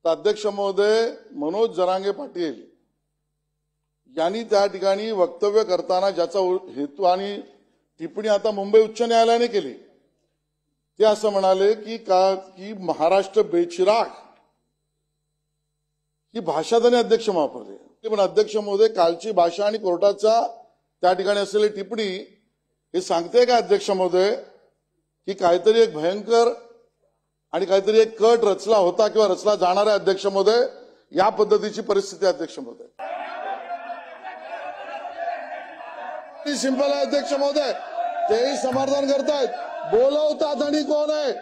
तर अध्यक्ष महोदय मनोज जरांगे पाटील यांनी त्या ठिकाणी वक्तव्य करताना ज्याचा हेतू आणि टिप्पणी आता मुंबई उच्च न्यायालयाने केली ते असं म्हणाले की महाराष्ट्र बेचिराग ही भाषा त्यांनी अध्यक्ष वापरली. पण अध्यक्ष महोदय कालची भाषा आणि कोर्टाचा त्या ठिकाणी असलेली टिप्पणी हे सांगते का अध्यक्ष महोदय की काहीतरी एक भयंकर आणि काहीतरी एक कट रचला होता किंवा रचला जाणार आहे अध्यक्ष महोदय, या पद्धतीची परिस्थिती अध्यक्ष महोदय. सिंपल आहे अध्यक्ष महोदय, तेही समर्थन करतायत. बोलवतात आणि कोण आहे,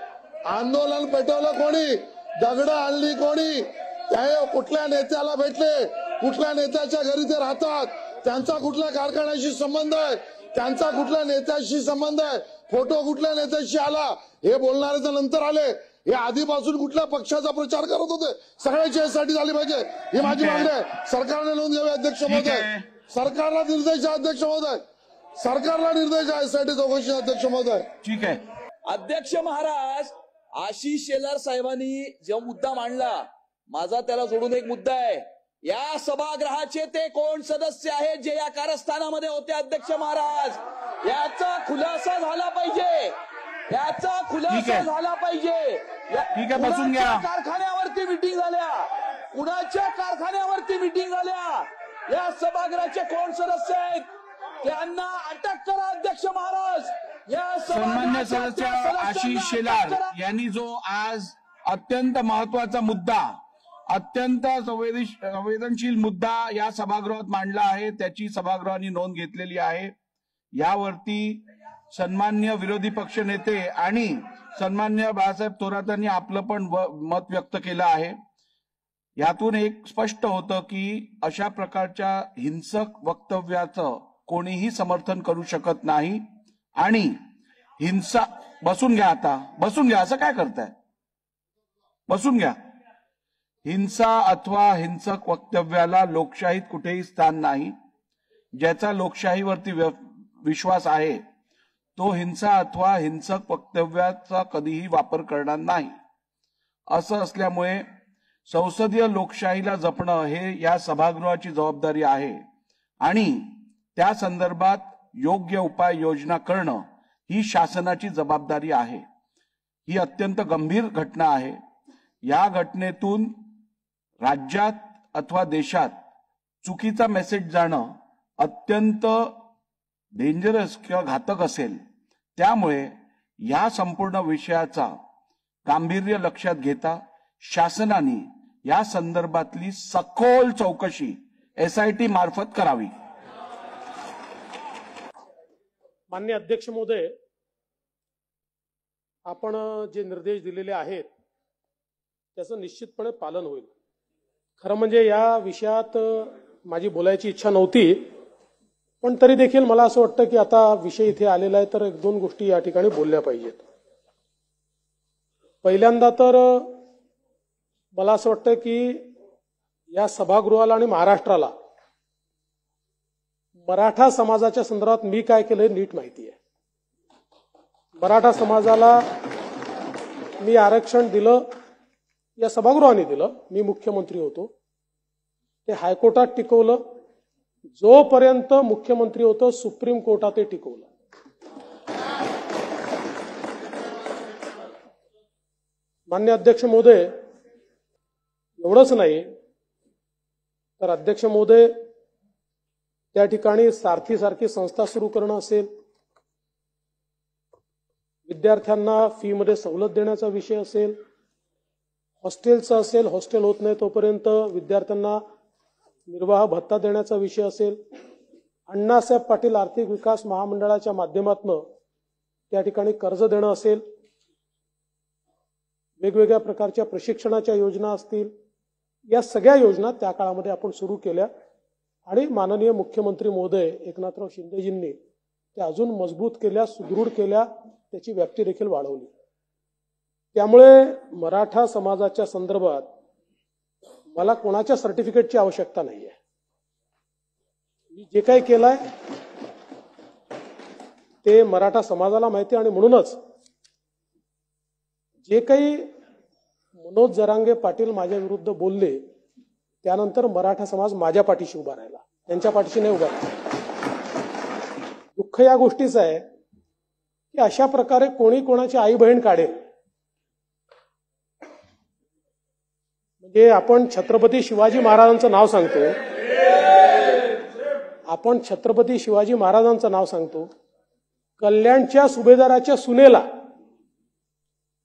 आंदोलन पेटवलं कोणी, दगड आणली कोणी, त्या कुठल्या नेत्याला भेटले, कुठल्या नेत्याच्या घरी ते राहतात, त्यांचा कुठल्या कारखान्याशी संबंध आहे, त्यांचा कुठल्या नेत्याशी संबंध आहे, फोटो कुठल्या नेत्याशी आला, हे बोलणारे तर नंतर आले. हे आधीपासून कुठल्या पक्षाचा प्रचार करत होते. सगळ्याची यासाठी झाली पाहिजे ही माझी मागणी आहे. सरकारने नोंद घ्यावी अध्यक्ष महोदय. सरकारला निर्देश आहे अध्यक्ष महोदय, सरकारला निर्देश आहे यासाठी चौकशी अध्यक्ष महोदय. ठीक आहे अध्यक्ष महाराज, आशिष शेलार साहेबांनी जो मुद्दा मांडला, माझा त्याला जोडून एक मुद्दा आहे. या सभागृहाचे ते कोण सदस्य आहेत जे या कारस्थानामध्ये होते अध्यक्ष महाराज, याचा खुलासा झाला पाहिजे, याचा खुलासा झाला पाहिजे. ठीक आहे, बसून घ्या. कारखान्यावरती मिटिंग झाल्या, कुणाच्या कारखान्यावरती मिटिंग झाल्या, या सभागृहाचे कोण सदस्य आहेत त्यांना अटक करा अध्यक्ष महाराज. या सन्मान्य सदस्य आशिष शेलार यांनी जो आज अत्यंत महत्वाचा मुद्दा, अत्यंत संवेदनशील मुद्दा या सभागृहात मांडला आहे त्याची सभागृहाने नोंद घेतलेली आहे. यावरती सन्मान्य विरोधी पक्ष नेते आणि सन्मान्य बाळासाहेब थोरातांनी आपलं पण मत व्यक्त केलं आहे. यातून एक स्पष्ट होतं की अशा प्रकारच्या हिंसक वक्तव्याचं कोणीही समर्थन करू शकत नाही आणि हिंसा. बसून घ्या, आता बसून घ्या, असं काय करताय, बसून घ्या. हिंसा अथवा हिंसक वक्तव्याला लोकशाहीत कुठेही स्थान नाही. ज्याचा लोकशाहीवरती विश्वास आहे तो हिंसा अथवा हिंसक वक्तव्याचा कधीही वापर करणार नाही. असं असल्यामुळे संसदीय लोकशाहीला जपणं हे या सभागृहाची जबाबदारी आहे आणि त्या संदर्भात योग्य उपाययोजना करणं ही शासनाची जबाबदारी आहे. ही अत्यंत गंभीर घटना आहे. या घटनेतून राज्यात अथवा देशात चुकीचा मेसेज जाणं अत्यंत डेंजरस किंवा घातक असेल. त्यामुळे या संपूर्ण विषयाचा गांभीर्य लक्षात घेता शासनाने या संदर्भातली सखोल चौकशी SIT मार्फत करावी. माननीय अध्यक्ष महोदय, आपण जे निर्देश दिलेले आहेत त्याचं निश्चितपणे पालन होईल. खरं म्हणजे या विषयात माझी बोलायची इच्छा नव्हती, पण तरी देखील मला असं वाटतं की आता विषय इथे आलेला आहे तर एक दोन गोष्टी या ठिकाणी बोलल्या पाहिजेत. पहिल्यांदा तर मला असं वाटतं की या सभागृहाला आणि महाराष्ट्राला मराठा समाजाच्या संदर्भात मी काय केलंय नीट माहिती आहे. मराठा समाजाला मी आरक्षण दिलं, या सभागृहाने दिलं, मी मुख्यमंत्री होतो, ते हायकोर्टात टिकवलं, जोपर्यंत मुख्यमंत्री होतो सुप्रीम कोर्टात ते टिकवलं. माननीय अध्यक्ष महोदय, एवढंच नाही तर अध्यक्ष महोदय त्या ठिकाणी सारखी संस्था सुरू करणं असेल, विद्यार्थ्यांना फी मध्ये सवलत देण्याचा विषय असेल, हॉस्टेलचा असेल, हॉस्टेल होत नाही तोपर्यंत विद्यार्थ्यांना निर्वाह भत्ता देण्याचा विषय असेल, अण्णासाहेब पाटील आर्थिक विकास महामंडळाच्या माध्यमातून त्या ठिकाणी कर्ज देणं असेल, वेगवेगळ्या प्रकारच्या प्रशिक्षणाच्या योजना असतील, या सगळ्या योजना त्या काळामध्ये आपण सुरू केल्या आणि माननीय मुख्यमंत्री महोदय एकनाथराव शिंदेजींनी त्या अजून मजबूत केल्या, सुदृढ केल्या, त्याची व्याप्ती देखील वाढवली. त्यामुळे मराठा समाजाच्या संदर्भात मला कोणाच्या सर्टिफिकेटची आवश्यकता नाहीये. मी जे काही केलंय ते मराठा समाजाला माहिती आणि म्हणूनच जे काही मनोज जरांगे पाटील माझ्या विरुद्ध बोलले त्यानंतर मराठा समाज माझ्या पाठीशी उभा राहिला, त्यांच्या पाठीशी नाही उभा राहिला. दुःख या गोष्टीचं आहे की अशा प्रकारे कोणी कोणाची आई बहीण काढेल. म्हणजे आपण छत्रपती शिवाजी महाराजांचं नाव सांगतो, कल्याणच्या सुभेदाराच्या सुनेला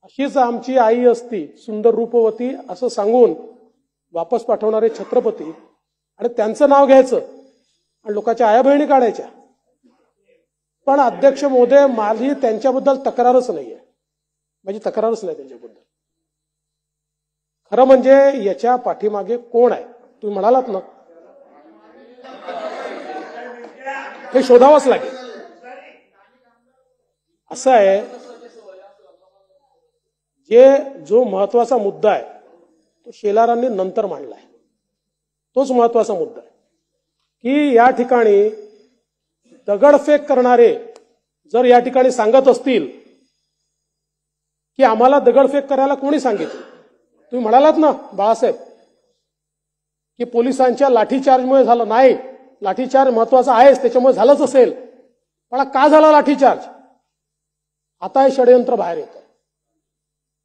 अशीच आमची आई असती सुंदर रूपवती असं सांगून वापस पाठवणारे छत्रपती, आणि त्यांचं नाव घ्यायचं आणि लोकांच्या आया बहिणी काढायच्या. पण अध्यक्ष महोदय, माझी त्यांच्याबद्दल तक्रारच नाहीये, माझी तक्रारच नाही त्यांच्याबद्दल. खरं म्हणजे याच्या पाठीमागे कोण आहे तुम्ही म्हणालात ना, हे शोधावंच लागेल. असं आहे, जो महत्वाचा मुद्दा आहे तो शेलारांनी नंतर मांडलाय. तोच महत्वाचा मुद्दा आहे की या ठिकाणी दगडफेक करणारे जर या ठिकाणी सांगत असतील की आम्हाला दगडफेक करायला कोणी सांगितलं. तुम्ही म्हणालात ना बाळासाहेब की पोलिसांच्या लाठीचार्जमुळे झालं. नाही, लाठीचार्ज महत्वाचा आहेच, त्याच्यामुळे झालंच असेल, पण का झाला लाठीचार्ज? आता हे षडयंत्र बाहेर येत आहे,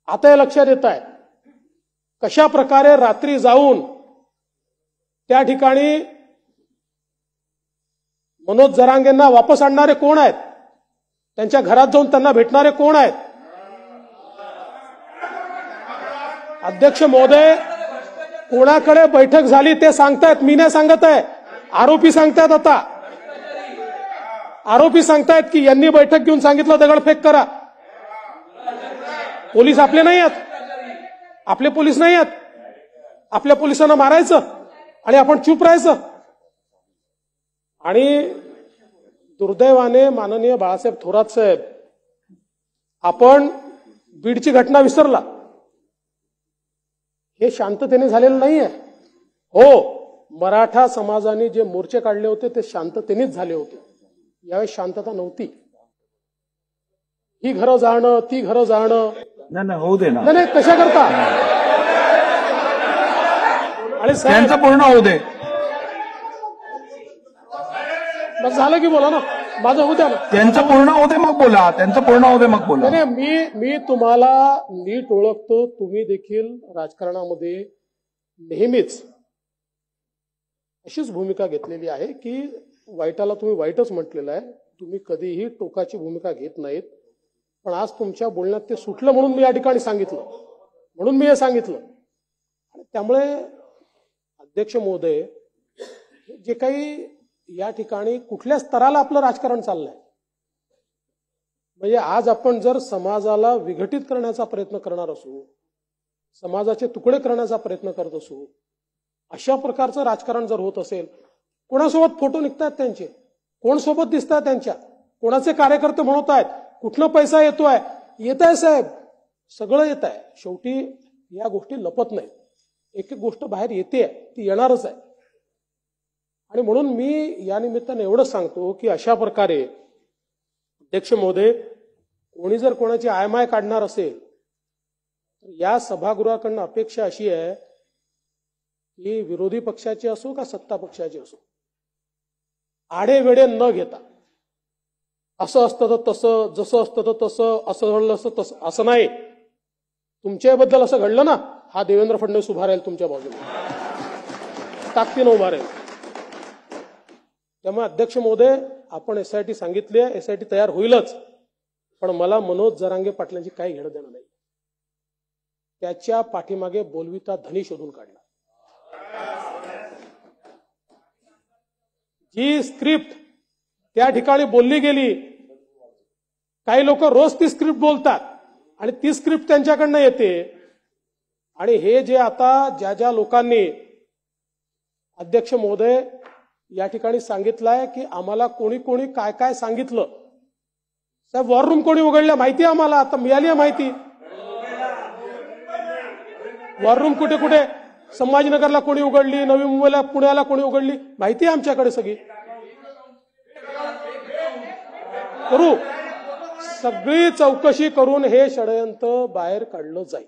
आता हे लक्षात येत आहे कशा प्रकारे रात्री जाऊन त्या ठिकाणी मनोज जरांगेंना वापस आणणारे कोण आहेत, त्यांच्या घरात जाऊन त्यांना भेटणारे कोण आहेत. अध्यक्ष महोदय, कोणाकडे बैठक झाली ते सांगतायत, मी नाही सांगत आहे. आरोपी सांगतायत, आता आरोपी सांगतायत की यांनी बैठक घेऊन सांगितलं दगडफेक करा. पोलीस आपले नाही आहेत, आपले पोलीस नाही आहेत. आपल्या पोलिसांना मारायचं आणि आपण चूप राहायचं. आणि दुर्दैवाने माननीय बाळासाहेब थोरात साहेब, आपण बीडची घटना विसरला. हे शांततेने झालेलं नाहीये. हो, मराठा समाजाने जे मोर्चे काढले होते ते शांततेनेच झाले होते. यावेळी शांतता नव्हती. ही घरं जाणं, ती घरं जाणं, नाही होऊ दे ना. नाही कशा करता. आणि त्यांचं पूर्ण होऊ दे. मग झालं की बोला ना, माझं होऊ द्या ना. त्यांचं पूर्ण होऊ दे मग बोला, त्यांचं पूर्ण होऊ दे मग बोला. नाही, मी तुम्हाला नीट ओळखतो. तुम्ही देखील राजकारणामध्ये नेहमीच अशीच भूमिका घेतलेली आहे की वाईटाला तुम्ही वाईटच म्हटलेलं आहे. तुम्ही कधीही टोकाची भूमिका घेत नाहीत. पण आज तुमच्या बोलण्यात ते सुटलं म्हणून मी या ठिकाणी सांगितलं, म्हणून मी हे सांगितलं. आणि त्यामुळे अध्यक्ष महोदय, जे काही या ठिकाणी कुठल्या स्तराला आपलं राजकारण चाललंय, म्हणजे आज आपण जर समाजाला विघटित करण्याचा प्रयत्न करणार असू, समाजाचे तुकडे करण्याचा प्रयत्न करत असू, अशा प्रकारचं राजकारण जर होत असेल, कोणासोबत फोटो निघतात त्यांचे, कोण सोबत दिसतात त्यांच्या, कोणाचे कार्यकर्ते म्हणत आहेत, कुठनं पैसा येतोय, येत आहे साहेब, सगळं येत आहे. शेवटी या गोष्टी लपत नाहीत. एक एक गोष्ट बाहेर येते, ती येणारच आहे. आणि म्हणून मी या निमित्ताने एवढंच सांगतो की अशा प्रकारे अध्यक्ष महोदय, कोणी जर कोणाची आयमाय काढणार असेल तर या सभागृहाकडनं अपेक्षा अशी आहे की विरोधी पक्षाची असो का सत्ता पक्षाची असो, आडेवेडे न घेता, असं असतं तर तसं, जसं असतं तर तसं, असं घडलं असतं तसं, असं नाही. तुमच्याबद्दल असं घडलं ना, हा देवेंद्र फडणवीस उभा राहील तुमच्या बाजूला, ताकदीनं उभा राहील. त्यामुळे अध्यक्ष महोदय, आपण एसआयटी सांगितली आहे, एसआयटी तयार होईलच, पण मला मनोज जरांगे पाटलांची काही घेणं देणं नाही. त्याच्या पाठीमागे बोलविता धनी शोधून काढला. जी स्क्रिप्ट त्या ठिकाणी बोलली गेली, काही लोक रोज ती स्क्रिप्ट बोलतात आणि ती स्क्रिप्ट त्यांच्याकडनं येते. आणि हे जे आता ज्या लोकांनी अध्यक्ष महोदय या ठिकाणी सांगितलंय की आम्हाला कोणी कोणी काय काय सांगितलं, साहेब वॉर रूम कोणी उघडल्या माहिती आहे आम्हाला, आता मिळाली आहे माहिती. वॉर रूम कुठे कुठे, संभाजीनगरला कोणी उघडली, नवी मुंबईला, पुण्याला कोणी उघडली, माहिती आहे आमच्याकडे सगळी. करू, सगळी चौकशी करून हे षडयंत्र बाहेर काढलं जाईल.